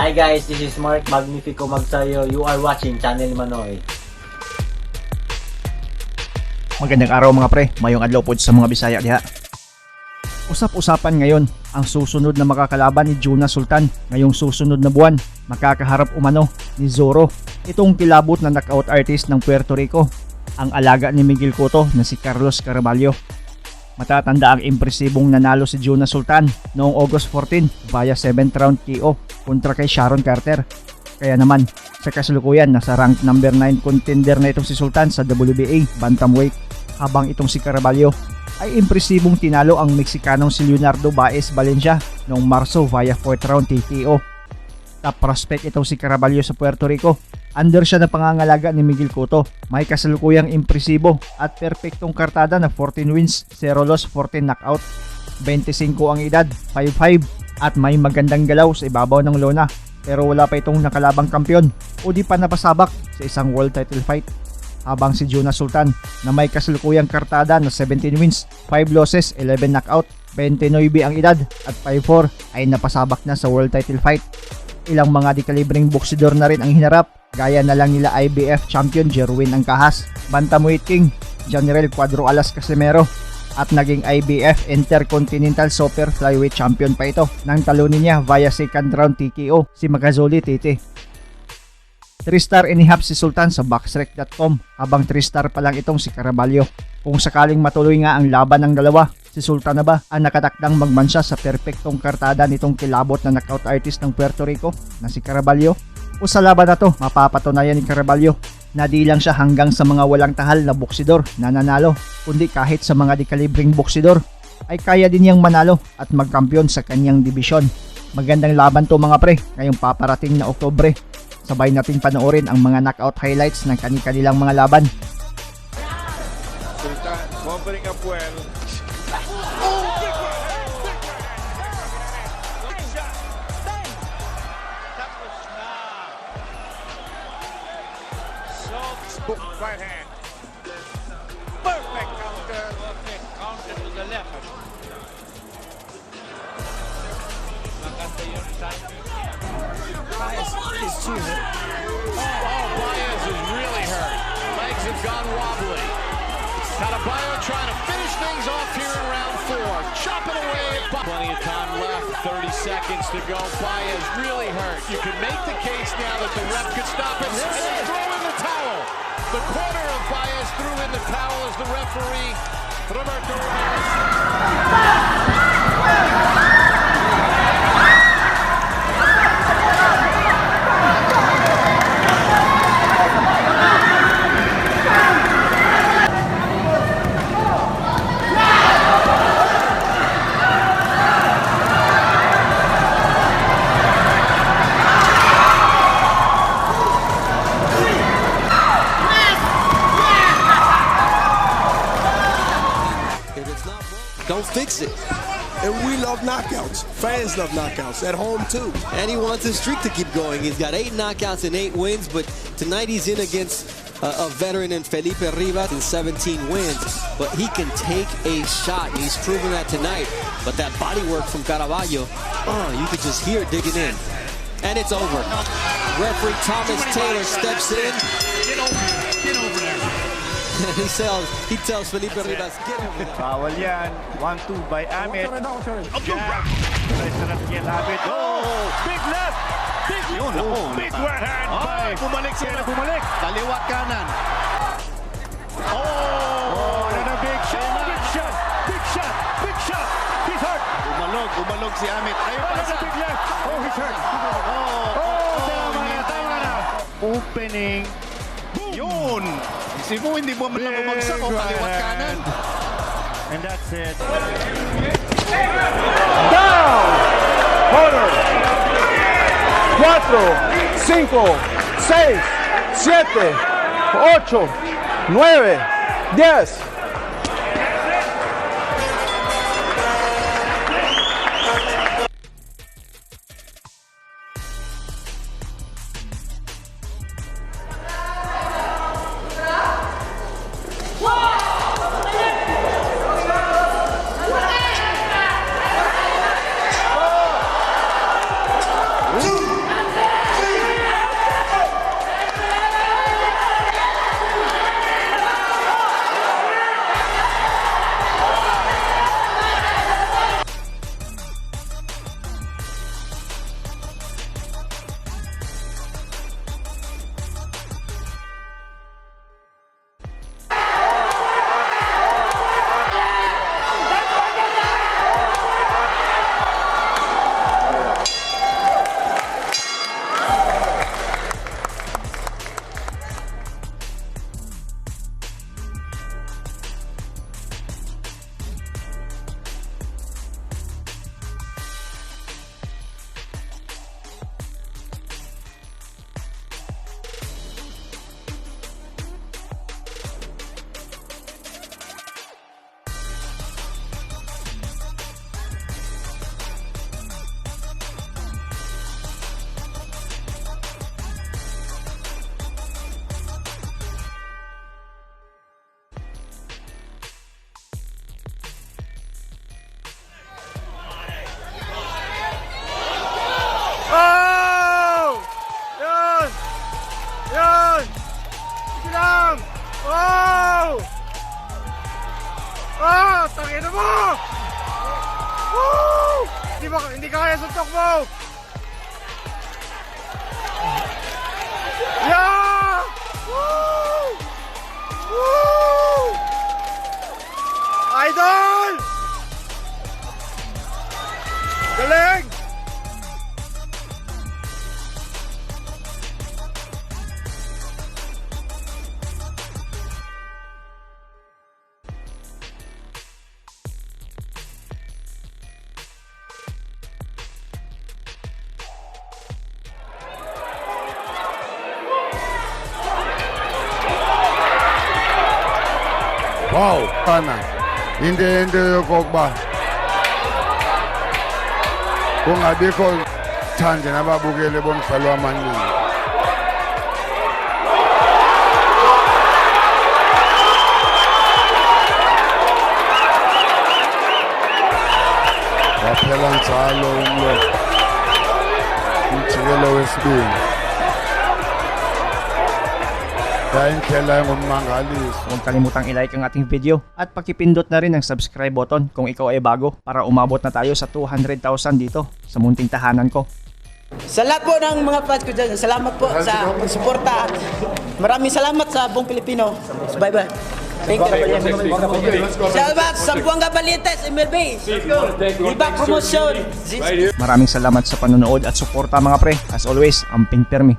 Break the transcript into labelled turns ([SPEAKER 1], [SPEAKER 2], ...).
[SPEAKER 1] Hi guys, this is Mark Magnifico Magsayo. You are watching Channel Manoy.
[SPEAKER 2] Magandang araw mga pre, maayong adlaw po sa mga Bisaya diha. Usap-usapan ngayon ang susunod na makakalaban ni JONAS SULTAN ngayong susunod na buwan. Makakaharap umano ni ZORRO, itong kilabot na knockout artist ng Puerto Rico, ang alaga ni Miguel Cotto na si CARABALLO. Matatanda ang impresibong nanalo si JONAS SULTAN noong August 14 via 7th round KO kontra kay Sharon Carter. Kaya naman, sa kasalukuyan nasa rank number 9 contender na itong si Sultan sa WBA bantamweight, habang itong si CARABALLO ay impresibong tinalo ang Meksikanong si Leonardo Baez Valencia noong Marso via 4th round TKO. Top prospect itong si CARABALLO sa Puerto Rico. Under siya na pangangalaga ni Miguel Cotto. May kasalukuyang impresibo at perpektong kartada na 14 wins, 0 loss, 14 knockout. 25 ang edad, 5'5", at may magandang galaw sa ibabaw ng lona. Pero wala pa itong nakalabang kampyon o di pa napasabak sa isang world title fight. Habang si JONAS SULTAN na may kasalukuyang kartada na 17 wins, 5 losses, 11 knockout, 29 ang edad at 5'4" ay napasabak na sa world title fight. Ilang mga dekalibreng boksidor na rin ang hinarap, gaya na lang nila IBF champion Jerwin Angkahas, bantamweight king General Cuadro Alas Casimero, at naging IBF Intercontinental Super Flyweight champion pa ito nang talunin niya via second round TKO si Magazoli Tete. 3-star inihap si Sultan sa boxrec.com, habang 3-star pa lang itong si CARABALLO. Kung sakaling matuloy nga ang laban ng dalawa, si Sultan na ba ang nakatakdang magmansya sa perpektong kartada nitong kilabot na knockout artist ng Puerto Rico na si CARABALLO? O sa laban na to, mapapatunayan ni CARABALLO na di lang siya hanggang sa mga walang tahal na boksidor na nanalo, kundi kahit sa mga dekalibreng boksidor ay kaya din niyang manalo at magkampiyon sa kanyang dibisyon. Magandang laban to mga pre, ngayong paparating na Oktubre. Sabay natin panoorin ang mga knockout highlights ng kani-kanilang mga laban.
[SPEAKER 3] Sultan covering up well. Book right hand. Perfect counter. Perfect counter to the left. Maganda yung timing.
[SPEAKER 4] Baez is too hurt.
[SPEAKER 3] Baez is really hurt. Legs have gone wobbly. CARABALLO trying to finish things off here in round 4. Chop it away. Plenty of time left. 30 seconds to go. Baez really hurt. You can make the case now that the ref could stop it. And then throw in the towel. The corner of Baez threw in the towel as the referee, Roberto
[SPEAKER 4] Don't fix it.
[SPEAKER 5] And we love knockouts. Fans love knockouts at home too.
[SPEAKER 4] And he wants his streak to keep going. He's got 8 knockouts and 8 wins, but tonight he's in against a veteran in Felipe Rivas in 17 wins. But he can take a shot. He's proven that tonight. But that body work from CARABALLO, you could just hear it digging in. And it's over. Referee Thomas Taylor steps in.
[SPEAKER 3] Get over there.
[SPEAKER 4] he tells Felipe Rivas, get over there.
[SPEAKER 6] Bawal yan. 1-2 by Amit. Jab. Nice na natin yan, Amit. Oh! Big left! Big yun! Big right hand by... Bumalik siya. Bumalik.
[SPEAKER 3] Kaliwat kanan.
[SPEAKER 6] Oh! And a big shot! Big shot! Big shot! Big shot! He's hurt!
[SPEAKER 3] Umalog si Amit. Ayun pa
[SPEAKER 6] And
[SPEAKER 3] isa.
[SPEAKER 6] a big left! Oh, he's hurt! Tama na! Opening.
[SPEAKER 3] Yun! Si Mo hindi mo man bumagsak o kaliwat kanan.
[SPEAKER 6] And that's it.
[SPEAKER 7] Down! Corner. 4, 5, 6, 7, 8, 9, 10. Pakita mo! Woo! Hindi ka kaya suntok mo! Yeah! Woo! Woo! Idol! Galing!
[SPEAKER 8] Wow, pana. Hindi ko ba? Kung abiko chanje na babukele bomdlalo amaningi. Waphela njalo umlo. Umjikelo wesibili. Indlela ngumangaliso.
[SPEAKER 2] Huwag kalimutang i-like ang ating video at pakipindot na rin ang subscribe button kung ikaw ay bago para umabot na tayo sa 200,000 dito sa munting tahanan ko.
[SPEAKER 9] Sa lahat po ng mga fans ko dyan, salamat po sa pagsuporta. Maraming salamat sa buong Pilipino. Bye-bye. Thank you. Salamat sa Buanga Balites, MLB. GoldenBoy Promotion.
[SPEAKER 2] Maraming salamat sa panonood at suporta mga pre. As always, amping permi.